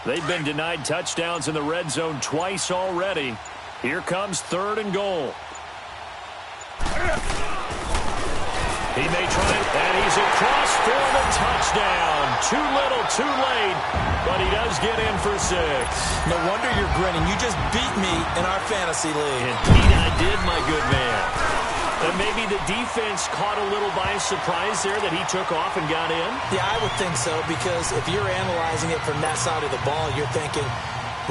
They've been denied touchdowns in the red zone twice already. Here comes third and goal. He may try it, and he's across for the touchdown. Too little, too late, but he does get in for 6. No wonder you're grinning. You just beat me in our fantasy league. Indeed I did, my good man. And maybe the defense caught a little by surprise there that he took off and got in? Yeah, I would think so, because if you're analyzing it from that side of the ball, you're thinking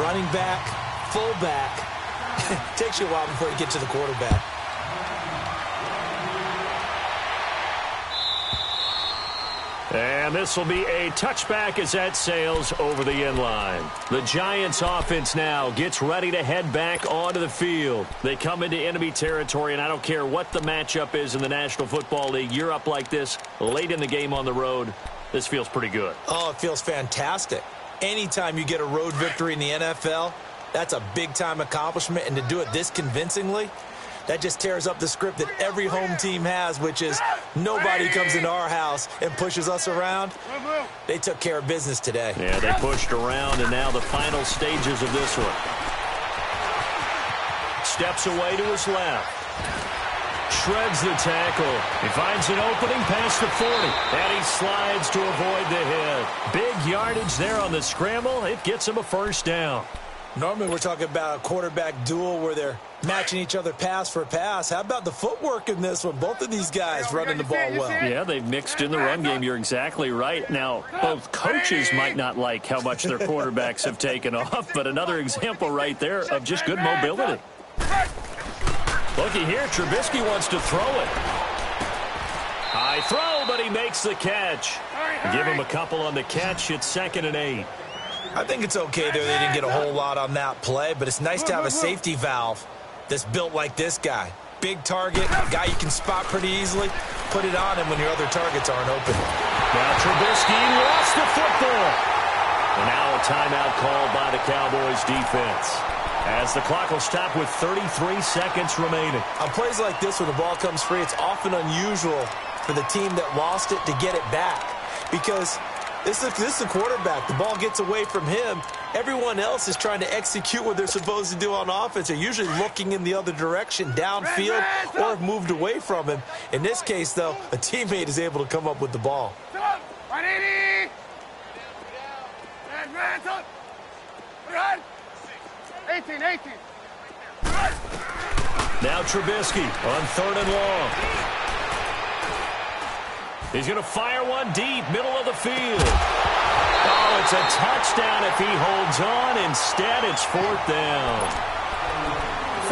running back, fullback. It takes you a while before you get to the quarterback. And this will be a touchback as that sails over the end line. The Giants offense now gets ready to head back onto the field. They come into enemy territory, and I don't care what the matchup is in the National Football League. You're up like this late in the game on the road. This feels pretty good. Oh, it feels fantastic. Anytime you get a road victory in the NFL, that's a big-time accomplishment, and to do it this convincingly, that just tears up the script that every home team has, which is nobody comes into our house and pushes us around. They took care of business today. Yeah, they pushed around, and now the final stages of this one. Steps away to his left. Shreds the tackle. He finds an opening past the 40, and he slides to avoid the hit. Big yardage there on the scramble. It gets him a first down. Normally we're talking about a quarterback duel where they're matching each other pass for pass. How about the footwork in this one? Both of these guys running the ball well. Yeah, they've mixed in the run game. You're exactly right. Now, both coaches might not like how much their quarterbacks have taken off, but another example right there of just good mobility. Looky here, Trubisky wants to throw it. High throw, but he makes the catch. Give him a couple on the catch. It's 2nd and 8. I think it's okay there. They didn't get a whole lot on that play, but it's nice to have a safety valve that's built like this guy. Big target, guy you can spot pretty easily. Put it on him when your other targets aren't open. Now Trubisky lost the football. And now a timeout called by the Cowboys defense, as the clock will stop with 33 seconds remaining. On plays like this, when the ball comes free, it's often unusual for the team that lost it to get it back, because this is the quarterback. The ball gets away from him. Everyone else is trying to execute what they're supposed to do on offense. They're usually looking in the other direction, downfield, or have moved away from him. In this case, though, a teammate is able to come up with the ball. 18. Now Trubisky on 3rd and long. He's going to fire one deep, middle of the field. Oh, it's a touchdown if he holds on. Instead, it's 4th down.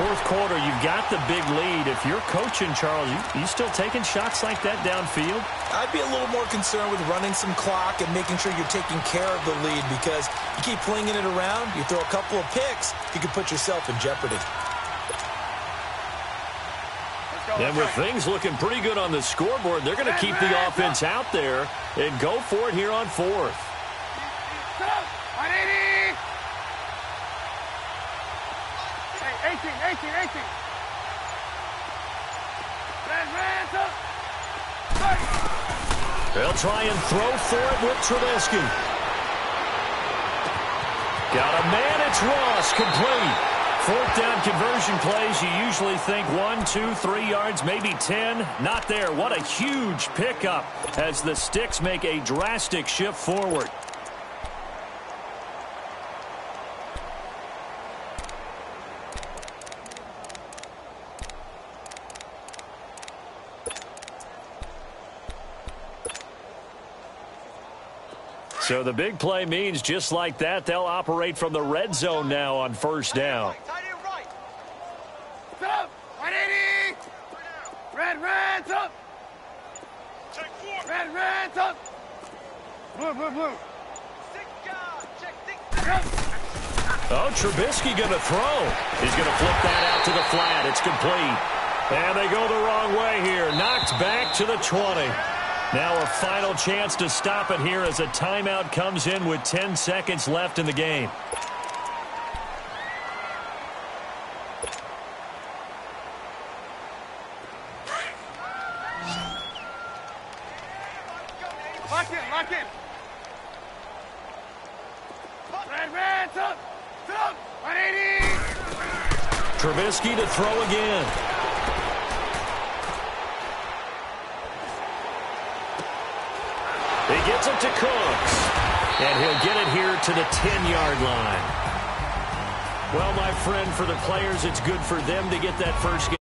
4th quarter, you've got the big lead. If you're coaching, Charles, you still taking shots like that downfield? I'd be a little more concerned with running some clock and making sure you're taking care of the lead, because you keep flinging it around, you throw a couple of picks, you can put yourself in jeopardy. And with things looking pretty good on the scoreboard, they're going to keep the offense out there and go for it here on fourth. 180. Hey, 18. They'll try and throw for it with Trubisky. Got a man, it's Ross, complete. Fourth down conversion plays, you usually think 1, 2, 3 yards, maybe 10. Not there. What a huge pickup as the Sticks make a drastic shift forward. So the big play means just like that, they'll operate from the red zone now on first down. Up, 180. Red, up. Red, up. Blue. Oh, Trubisky going to throw. He's going to flip that out to the flat. It's complete. And they go the wrong way here. Knocked back to the 20. Now a final chance to stop it here as a timeout comes in with 10 seconds left in the game. Lock in. Red, up. 180. Trubisky to throw again. He gets it to Cooks. And he'll get it here to the 10-yard line. Well, my friend, for the players, it's good for them to get that first game.